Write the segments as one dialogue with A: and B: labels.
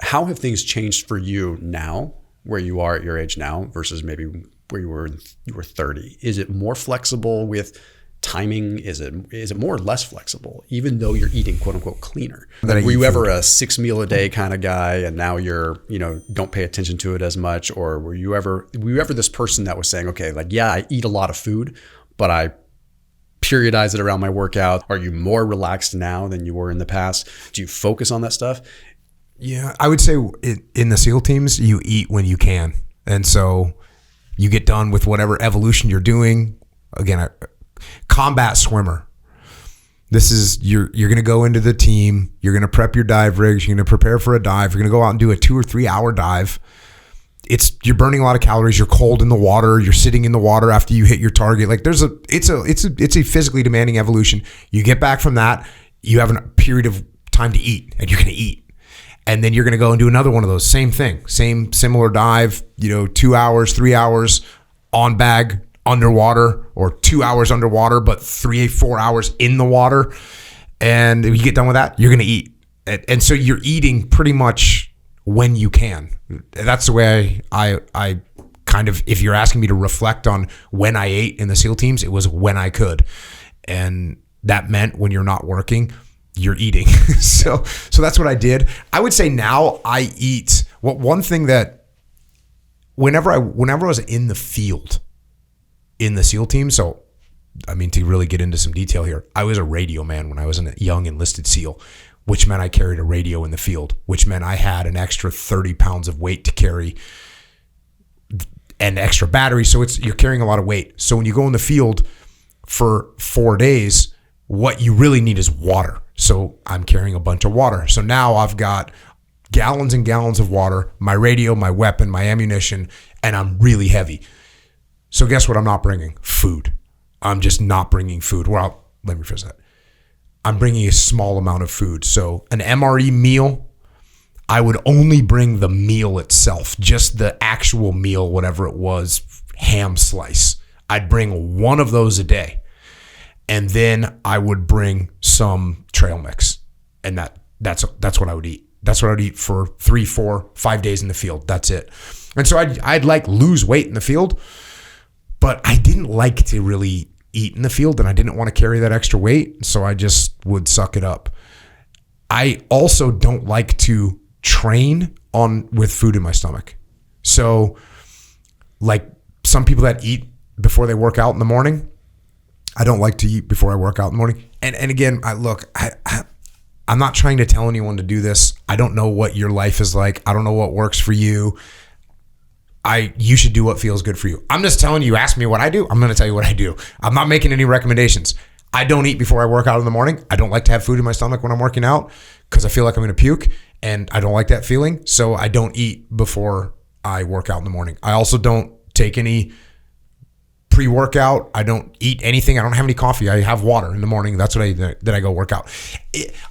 A: how have things changed for you now, where you are at your age now versus maybe where you were 30? Is it more flexible with timing? Is it more or less flexible, even though you're eating quote unquote cleaner? Like, were you ever a 6 meal a day kind of guy, and now you're, don't pay attention to it as much? Or were you ever this person that was saying, okay, like, yeah, I eat a lot of food, but I periodize it around my workout? Are you more relaxed now than you were in the past? Do you focus on that stuff?
B: Yeah, I would say in the SEAL teams, you eat when you can. And so you get done with whatever evolution you're doing. Again, combat swimmer. This is, you're going to go into the team. You're going to prep your dive rigs. You're going to prepare for a dive. You're going to go out and do a 2 or 3 hour dive. You're burning a lot of calories. You're cold in the water. You're sitting in the water after you hit your target. Like it's a physically demanding evolution. You get back from that, you have a period of time to eat, and you're going to eat. And then you're going to go and do another one of those. Same thing, similar dive, 2 hours, 3 hours on bag, underwater, or 2 hours underwater, but 3-4 hours in the water. And if you get done with that, you're going to eat. And so you're eating pretty much when you can. That's the way I kind of, if you're asking me to reflect on when I ate in the SEAL teams, it was when I could. And that meant when you're not working, you're eating. So that's what I did. I would say now I eat. One thing that whenever I was in the field in the SEAL team, so I mean, to really get into some detail here, I was a radio man when I was a young enlisted SEAL, which meant I carried a radio in the field, which meant I had an extra 30 pounds of weight to carry and extra battery. So you're carrying a lot of weight. So when you go in the field for 4 days, what you really need is water. So I'm carrying a bunch of water. So now I've got gallons and gallons of water, my radio, my weapon, my ammunition, and I'm really heavy. So guess what I'm not bringing? Food. I'm just not bringing food. Well, let me rephrase that. I'm bringing a small amount of food. So an MRE meal, I would only bring the meal itself, just the actual meal, whatever it was, ham slice. I'd bring one of those a day. And then I would bring some trail mix. And that's what I would eat. That's what I'd eat for 3, 4, 5 days in the field. That's it. And so I'd like lose weight in the field, but I didn't like to really eat in the field, and I didn't want to carry that extra weight. So I just would suck it up. I also don't like to train with food in my stomach. So like some people that eat before they work out in the morning, I don't like to eat before I work out in the morning. And again, I'm not trying to tell anyone to do this. I don't know what your life is like. I don't know what works for you. You should do what feels good for you. I'm just telling you, ask me what I do. I'm going to tell you what I do. I'm not making any recommendations. I don't eat before I work out in the morning. I don't like to have food in my stomach when I'm working out because I feel like I'm going to puke, and I don't like that feeling. So I don't eat before I work out in the morning. I also don't take any pre-workout. I don't eat anything. I don't have any coffee. I have water in the morning. That's what I eat. Then I go work out.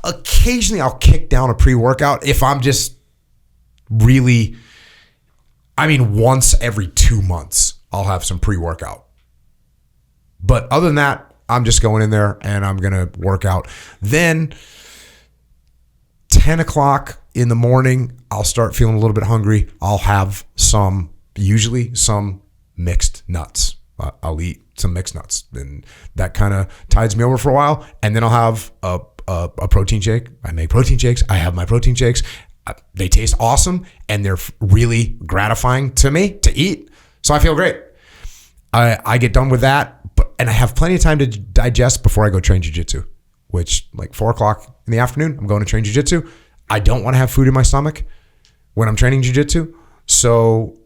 B: Occasionally I'll kick down a pre-workout if I'm just really, once every 2 months I'll have some pre-workout. But other than that, I'm just going in there and I'm going to work out. Then 10 o'clock in the morning, I'll start feeling a little bit hungry. I'll have usually some mixed nuts. I'll eat some mixed nuts, and that kind of tides me over for a while. And then I'll have a protein shake. I make protein shakes. I have my protein shakes. They taste awesome, and they're really gratifying to me to eat. So I feel great. I get done with that, and I have plenty of time to digest before I go train jiu-jitsu, which like 4 o'clock in the afternoon, I'm going to train jiu-jitsu. I don't want to have food in my stomach when I'm training jiu-jitsu. So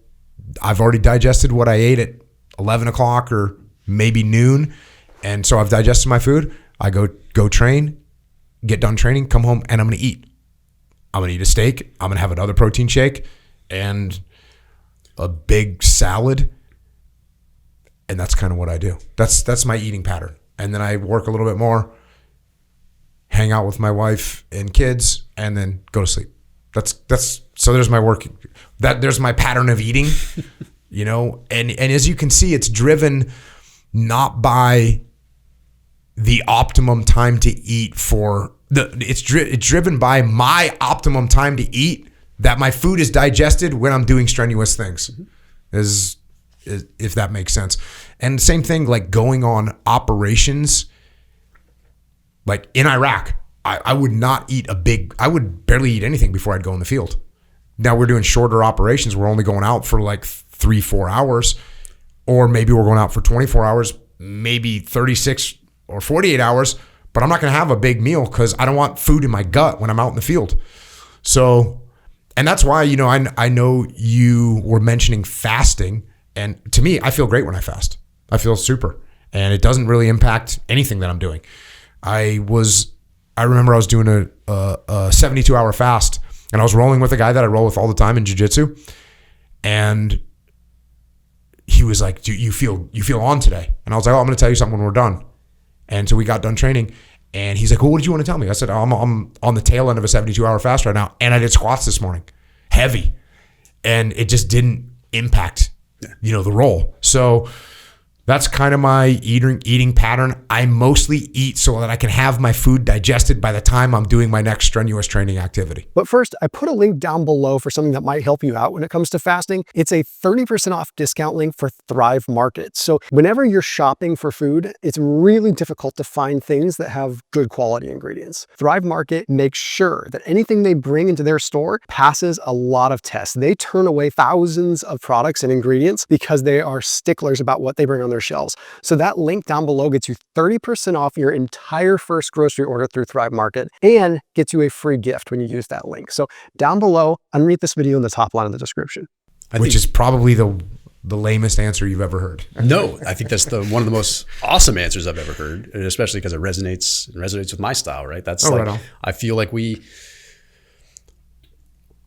B: I've already digested what I ate at 11 o'clock or maybe noon. And so I've digested my food. I go train, get done training, come home, and I'm going to eat. I'm going to eat a steak. I'm going to have another protein shake and a big salad. And that's kind of what I do. That's my eating pattern. And then I work a little bit more, hang out with my wife and kids, and then go to sleep. So there's my work. There's my pattern of eating. And as you can see, it's driven not by the optimum time to eat it's driven by my optimum time to eat that my food is digested when I'm doing strenuous things. Is if that makes sense. And same thing, like going on operations, like in Iraq, I would not eat I would barely eat anything before I'd go in the field. Now we're doing shorter operations. We're only going out for like 3-4 hours, or maybe we're going out for 24 hours, maybe 36 or 48 hours, but I'm not going to have a big meal because I don't want food in my gut when I'm out in the field. So, and that's why, I know you were mentioning fasting. And to me, I feel great when I fast. I feel super. And it doesn't really impact anything that I'm doing. I remember I was doing a 72-hour fast, and I was rolling with a guy that I roll with all the time in jiu-jitsu. And he was like, "Do you feel on today?" And I was like, "Oh, I'm going to tell you something when we're done." And so we got done training, and he's like, "Well, what did you want to tell me?" I said, "I'm on the tail end of a 72-hour fast right now, and I did squats this morning, heavy, and it just didn't impact, the roll." So that's kind of my eating pattern. I mostly eat so that I can have my food digested by the time I'm doing my next strenuous training activity.
C: But first, I put a link down below for something that might help you out when it comes to fasting. It's a 30% off discount link for Thrive Market. So whenever you're shopping for food, it's really difficult to find things that have good quality ingredients. Thrive Market makes sure that anything they bring into their store passes a lot of tests. They turn away thousands of products and ingredients because they are sticklers about what they bring on their shelves. So that link down below gets you 30% off your entire first grocery order through Thrive Market and gets you a free gift when you use that link. So down below, underneath this video in the top line of the description.
B: Which is probably the lamest answer you've ever heard.
A: No, I think that's one of the most awesome answers I've ever heard, and especially because it resonates with my style, right? That's
B: right on.
A: I feel like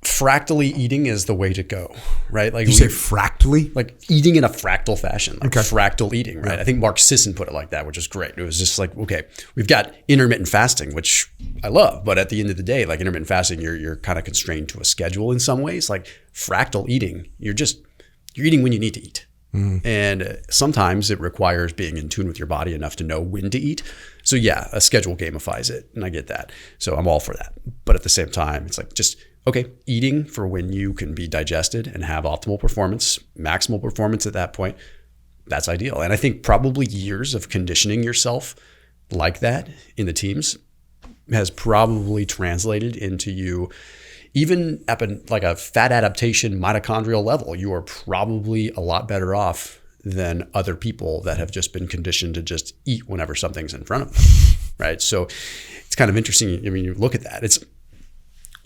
A: fractally eating is the way to go, right? Like
B: you say fractally?
A: Like eating in a fractal fashion, like
B: okay.
A: Fractal eating, right? Yeah. I think Mark Sisson put it like that, which is great. It was just like, okay, we've got intermittent fasting, which I love, but at the end of the day, like intermittent fasting, you're kind of constrained to a schedule in some ways. Like fractal eating, you're eating when you need to eat. And sometimes it requires being in tune with your body enough to know when to eat. So yeah, a schedule gamifies it, and I get that. So I'm all for that. But at the same time, it's like just, okay, eating for when you can be digested and have optimal performance, maximal performance at that point, that's ideal. And I think probably years of conditioning yourself like that in the teams has probably translated into you, even at like a fat adaptation mitochondrial level, you are probably a lot better off than other people that have just been conditioned to just eat whenever something's in front of them, right? So it's kind of interesting. I mean, you look at that. It's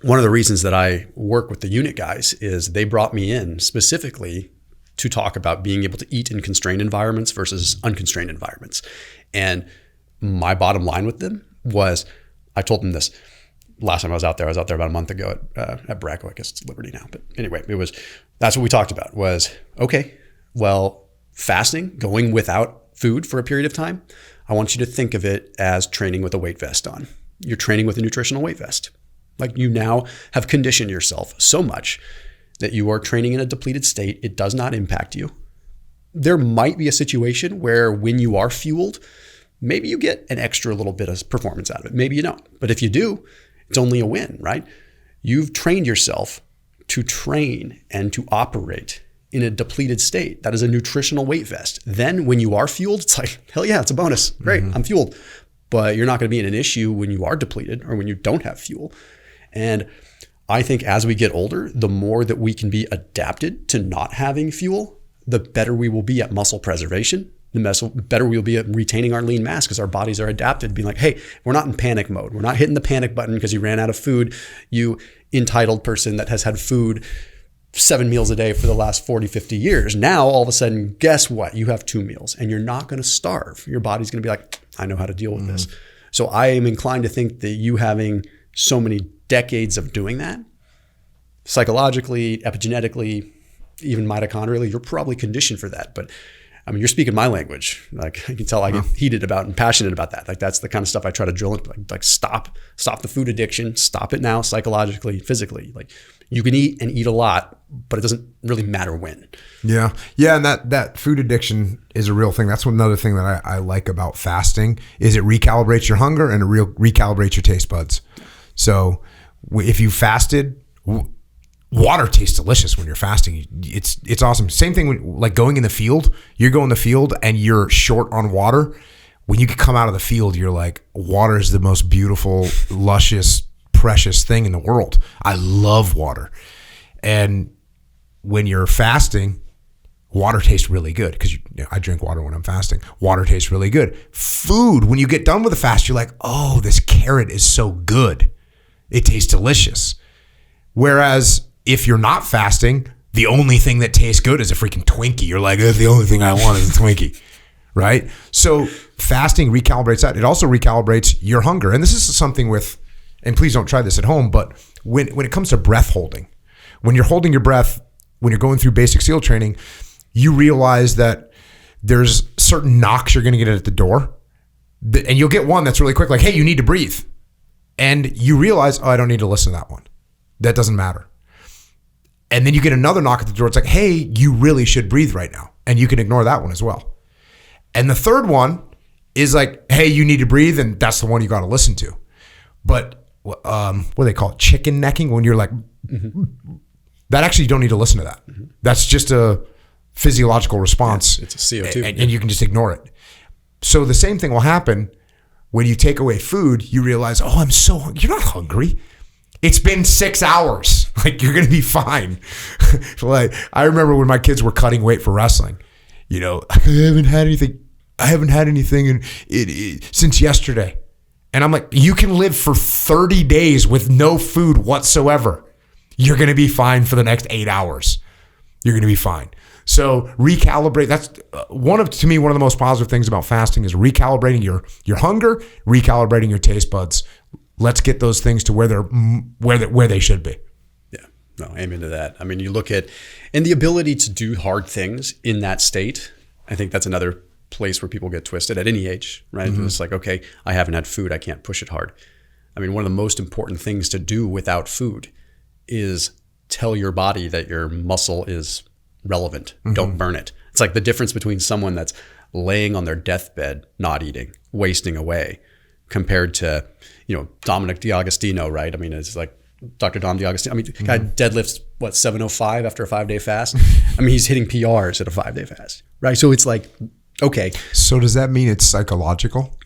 A: one of the reasons that I work with the unit guys is they brought me in specifically to talk about being able to eat in constrained environments versus unconstrained environments. And my bottom line with them was, I told them this last time I was out there about a month ago at Bracco. I guess it's Liberty now. But anyway, that's what we talked about was, okay, well, fasting, going without food for a period of time, I want you to think of it as training with a weight vest on. You're training with a nutritional weight vest. Like you now have conditioned yourself so much that you are training in a depleted state. It does not impact you. There might be a situation where when you are fueled, maybe you get an extra little bit of performance out of it. Maybe you don't. But if you do, it's only a win, right? You've trained yourself to train and to operate in a depleted state. That is a nutritional weight vest. Then when you are fueled, it's like, hell yeah, it's a bonus. Great, I'm fueled. But you're not going to be in an issue when you are depleted or when you don't have fuel. And I think as we get older, the more that we can be adapted to not having fuel, the better we will be at muscle preservation. The better we'll be at retaining our lean mass because our bodies are adapted, being like, hey, we're not in panic mode. We're not hitting the panic button because you ran out of food. You entitled person that has had food 7 meals a day for the last 40, 50 years. Now, all of a sudden, guess what? You have 2 meals and you're not going to starve. Your body's going to be like, I know how to deal with this. So I am inclined to think that you having so many decades of doing that, psychologically, epigenetically, even mitochondrially, you're probably conditioned for that. But I mean, you're speaking my language. Like I can tell I get heated about and passionate about that. Like that's the kind of stuff I try to drill into. Like stop the food addiction. Stop it now, psychologically, physically. Like you can eat and eat a lot, but it doesn't really matter when.
B: Yeah. And that food addiction is a real thing. That's another thing that I like about fasting is it recalibrates your hunger and it recalibrates your taste buds. So if you fasted, water tastes delicious when you're fasting. It's awesome. Same thing when like going in the field. You go in the field and you're short on water. When you come out of the field, you're like, water is the most beautiful, luscious, precious thing in the world. I love water. And when you're fasting, water tastes really good because I drink water when I'm fasting. Water tastes really good. Food, when you get done with the fast, you're like, oh, this carrot is so good. It tastes delicious. Whereas if you're not fasting, the only thing that tastes good is a freaking Twinkie. You're like, the only thing I want is a Twinkie, right? So fasting recalibrates that. It also recalibrates your hunger. And this is something with, and please don't try this at home, but when it comes to breath holding, when you're holding your breath, when you're going through basic SEAL training, you realize that there's certain knocks you're going to get at the door. And you'll get one that's really quick, like, hey, you need to breathe. And you realize, oh, I don't need to listen to that one. That doesn't matter. And then you get another knock at the door. It's like, hey, you really should breathe right now. And you can ignore that one as well. And the third one is like, hey, you need to breathe. And that's the one you got to listen to. But what do they call it? Chicken necking, when you're like, that actually you don't need to listen to that. That's just a physiological response.
A: Yeah, it's a CO2.
B: And you can just ignore it. So the same thing will happen when you take away food. You realize, oh, I'm so hungry. You're not hungry. It's been 6 hours. Like, you're going to be fine. Like, I remember when my kids were cutting weight for wrestling, I haven't had anything since yesterday. And I'm like, you can live for 30 days with no food whatsoever. You're going to be fine for the next 8 hours. You're going to be fine. So recalibrate. That's one of the most positive things about fasting is recalibrating your hunger, recalibrating your taste buds. Let's get those things to where they should be.
A: Yeah, no, amen to that. I mean, you look at, and the ability to do hard things in that state, I think that's another place where people get twisted at any age, right? It's like, okay, I haven't had food. I can't push it hard. I mean, one of the most important things to do without food is tell your body that your muscle is relevant. Don't burn it. It's like the difference between someone that's laying on their deathbed, not eating, wasting away, compared to, Dominic D'Agostino, right? I mean, it's like Dr. Dom D'Agostino. I mean, the guy deadlifts, 705 after a 5-day fast? I mean, he's hitting PRs at a 5-day fast, right? So it's like, okay.
B: So does that mean it's psychological?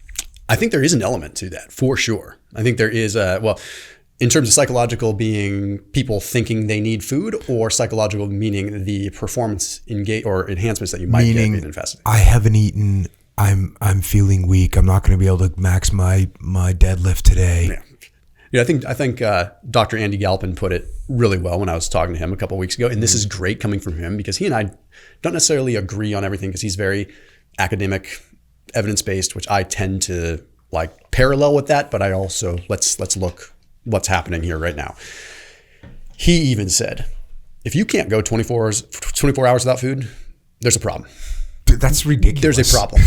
A: I think there is an element to that, for sure. I think there is in terms of psychological being people thinking they need food, or psychological meaning the performance or enhancements that you might get in fasting.
B: I haven't eaten. I'm feeling weak. I'm not going to be able to max my deadlift today.
A: Yeah, I think Dr. Andy Galpin put it really well when I was talking to him a couple of weeks ago. And this is great coming from him because he and I don't necessarily agree on everything because he's very academic, evidence-based, which I tend to like parallel with that. But I also, let's look what's happening here right now. He even said, if you can't go 24 hours without food, there's a problem.
B: That's ridiculous.
A: There's a problem.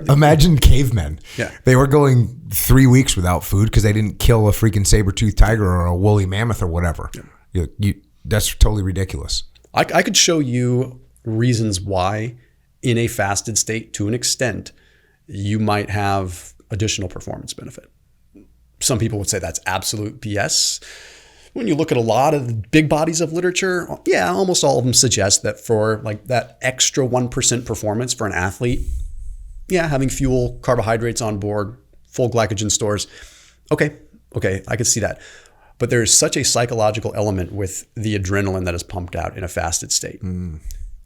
B: Imagine cavemen.
A: Yeah.
B: They were going 3 weeks without food because they didn't kill a freaking saber-toothed tiger or a woolly mammoth or whatever. Yeah. That's totally ridiculous.
A: I could show you reasons why in a fasted state, to an extent, you might have additional performance benefit. Some people would say that's absolute BS. When you look at a lot of the big bodies of literature, yeah, almost all of them suggest that for like that extra 1% performance for an athlete, yeah, having fuel, carbohydrates on board, full glycogen stores, okay, I could see that. But there's such a psychological element with the adrenaline that is pumped out in a fasted state.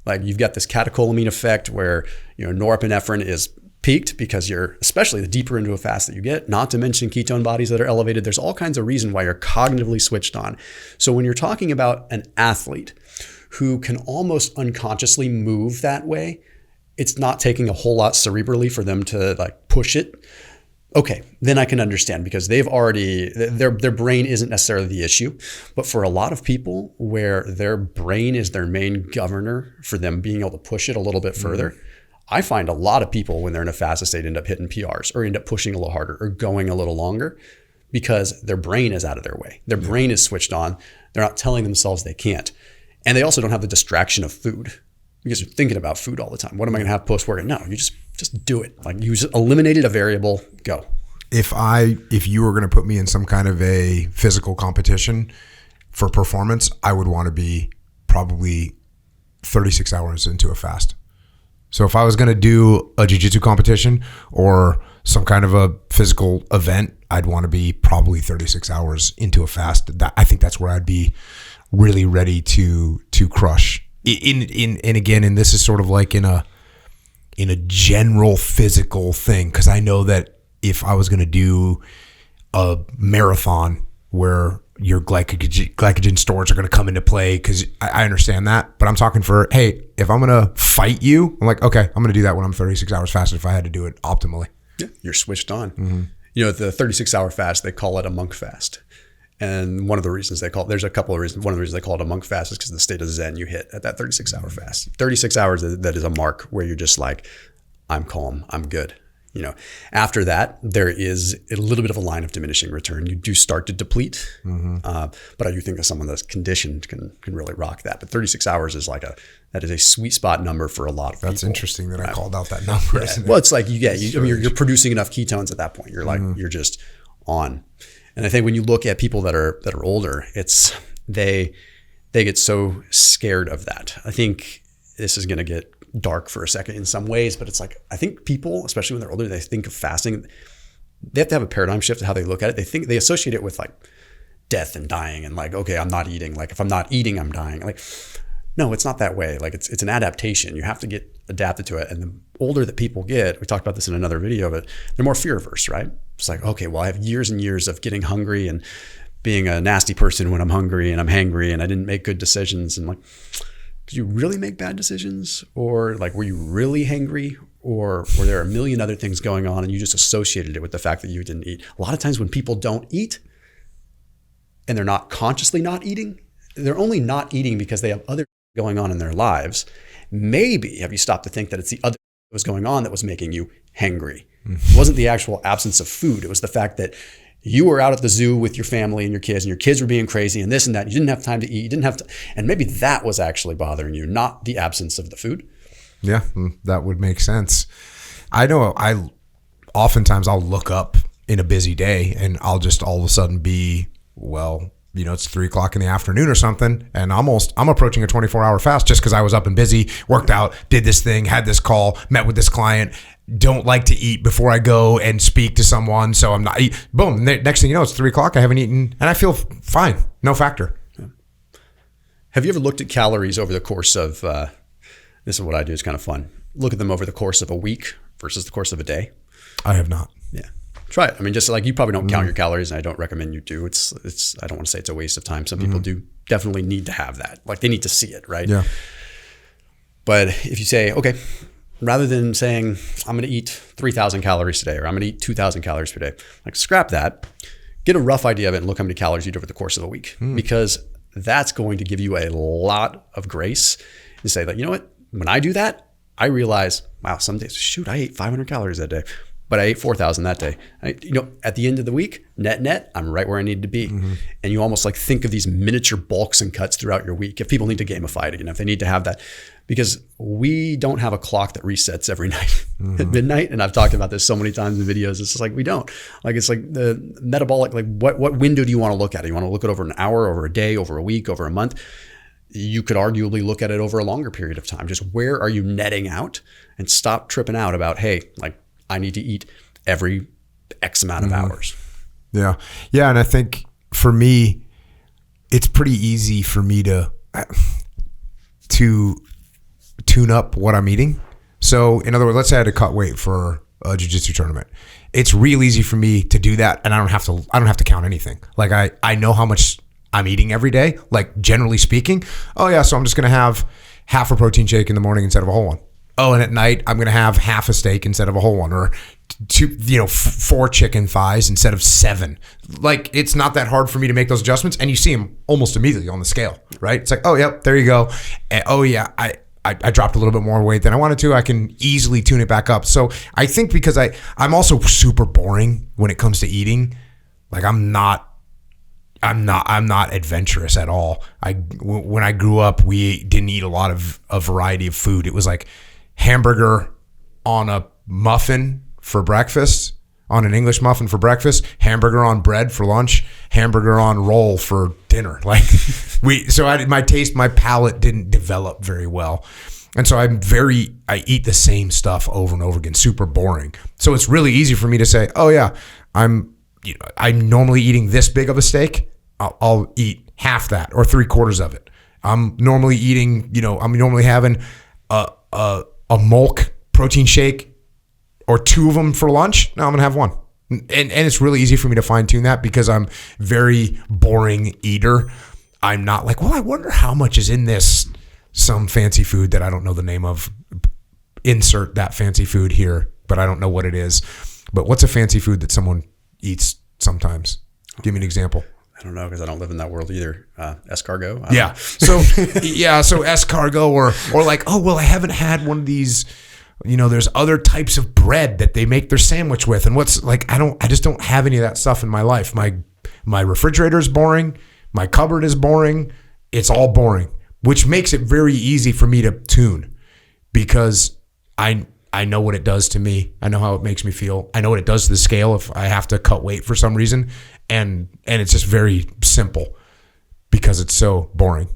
A: Like you've got this catecholamine effect where norepinephrine is peaked because you're, especially the deeper into a fast that you get, not to mention ketone bodies that are elevated. There's all kinds of reasons why you're cognitively switched on. So when you're talking about an athlete who can almost unconsciously move that way, it's not taking a whole lot cerebrally for them to like push it. Okay, then I can understand because they've already, their brain isn't necessarily the issue. But for a lot of people where their brain is their main governor for them being able to push it a little bit further, I find a lot of people when they're in a fasted state end up hitting PRs or end up pushing a little harder or going a little longer because their brain is out of their way. Their brain is switched on. They're not telling themselves they can't. And they also don't have the distraction of food because you're thinking about food all the time. What am I going to have post-workout? No, you just do it. Like you just eliminated a variable, go.
B: If you were going to put me in some kind of a physical competition for performance, I would want to be probably 36 hours into a fast. So if I was going to do a jiu-jitsu competition or some kind of a physical event, I'd want to be probably 36 hours into a fast. I think that's where I'd be really ready to crush. And this is sort of like in a general physical thing, because I know that if I was going to do a marathon where your glycogen stores are going to come into play, because I understand that, but I'm talking for, hey, if I'm going to fight you, I'm like, okay, I'm going to do that when I'm 36 hours faster if I had to do it optimally.
A: Yeah, you're switched on. Mm-hmm. You know, the 36-hour fast, they call it a monk fast. And one of the reasons there's a couple of reasons. One of the reasons they call it a monk fast is because the state of Zen you hit at that 36-hour fast. 36 hours, that is a mark where you're just like, I'm calm, I'm good. You know, after that, there is a little bit of a line of diminishing return. You do start to deplete, but I do think that someone that's conditioned can really rock that. But 36 hours is that is a sweet spot number for a lot of people.
B: That's interesting that I called out that number.
A: Yeah. Well, it's like you're producing enough ketones at that point. You're like you're just on. And I think when you look at people that are older, it's they get so scared of that. I think this is going to get dark for a second in some ways, but it's like, I think people, especially when they're older, they think of fasting, they have to have a paradigm shift of how they look at it. They associate it with like death and dying and like, okay, I'm not eating. Like if I'm not eating, I'm dying. Like, no, it's not that way. Like it's an adaptation. You have to get adapted to it. And the older that people get, we talked about this in another video, but they're more fear averse, right? It's like, okay, well, I have years and years of getting hungry and being a nasty person when I'm hungry and I'm hangry and I didn't make good decisions. And like, did you really make bad decisions? Or like, were you really hangry? Or were there a million other things going on and you just associated it with the fact that you didn't eat? A lot of times when people don't eat and they're not consciously not eating, they're only not eating because they have other going on in their lives. Maybe have you stopped to think that it's the other that was going on that was making you hangry? It wasn't the actual absence of food. It was the fact that you were out at the zoo with your family and your kids were being crazy and this and that. You didn't have time to eat. You didn't have to, and maybe that was actually bothering you, not the absence of the food.
B: Yeah, that would make sense. I know oftentimes I'll look up in a busy day and I'll just all of a sudden be, well, you know, it's 3:00 in the afternoon or something. And I'm approaching a 24-hour fast just because I was up and busy, worked out, did this thing, had this call, met with this client, don't like to eat before I go and speak to someone. So I'm not, boom, next thing you know, it's 3:00. I haven't eaten and I feel fine. No factor.
A: Yeah. Have you ever looked at calories over the course of, this is what I do, it's kind of fun. Look at them over the course of a week versus the course of a day.
B: I have not.
A: Yeah. Try it. I mean, just like you probably don't count your calories, and I don't recommend you do. It's. I don't want to say it's a waste of time. Some people do definitely need to have that. Like they need to see it, right?
B: Yeah.
A: But if you say, okay, rather than saying I'm going to eat 3,000 calories today, or I'm going to eat 2,000 calories per day, like scrap that. Get a rough idea of it and look how many calories you eat over the course of a week, because that's going to give you a lot of grace. And say that, you know what? When I do that, I realize, wow, some days, shoot, I ate 500 calories that day. But I ate 4,000 that day. At the end of the week, net, I'm right where I need to be. And you almost like think of these miniature bulks and cuts throughout your week. If people need to gamify it, if they need to have that, because we don't have a clock that resets every night at midnight. And I've talked about this so many times in videos. It's just like, we don't. Like, it's like the metabolic, like what window do you want to look at? You want to look at over an hour, over a day, over a week, over a month? You could arguably look at it over a longer period of time. Just where are you netting out, and stop tripping out about, hey, like, I need to eat every X amount of hours.
B: Yeah. Yeah. And I think for me, it's pretty easy for me to tune up what I'm eating. So in other words, let's say I had to cut weight for a jiu-jitsu tournament. It's real easy for me to do that. And I don't have to count anything. Like I know how much I'm eating every day, like generally speaking. Oh yeah. So I'm just going to have half a protein shake in the morning instead of a whole one. Oh, and at night I'm going to have half a steak instead of a whole one, or 4 chicken thighs instead of 7. Like, it's not that hard for me to make those adjustments, and you see them almost immediately on the scale, right? It's like, oh, yep, there you go. And, oh yeah, I dropped a little bit more weight than I wanted to. I can easily tune it back up. So I think because I'm also super boring when it comes to eating. Like I'm not adventurous at all. When I grew up, we didn't eat a variety of food. It was like hamburger on a muffin for breakfast, on an English muffin for breakfast, hamburger on bread for lunch, hamburger on roll for dinner. dinner. Like my palate didn't develop very well. And so I eat the same stuff over and over again, super boring. So it's really easy for me to say, oh yeah, I'm normally eating this big of a steak. I'll eat half that or 3/4 of it. I'm normally eating, I'm normally having a Mulk protein shake or 2 of them for lunch. No, I'm going to have 1. And it's really easy for me to fine tune that because I'm very boring eater. I'm not like, well, I wonder how much is in this, some fancy food that I don't know the name of. Insert that fancy food here, but I don't know what it is. But what's a fancy food that someone eats sometimes? Give me an example.
A: I don't know because I don't live in that world either. Escargot.
B: Yeah. So so escargot or like, oh well, I haven't had one of these. There's other types of bread that they make their sandwich with, and what's like, I just don't have any of that stuff in my life. My refrigerator is boring. My cupboard is boring. It's all boring, which makes it very easy for me to tune because I know what it does to me. I know how it makes me feel. I know what it does to the scale if I have to cut weight for some reason. And it's just very simple because it's so boring.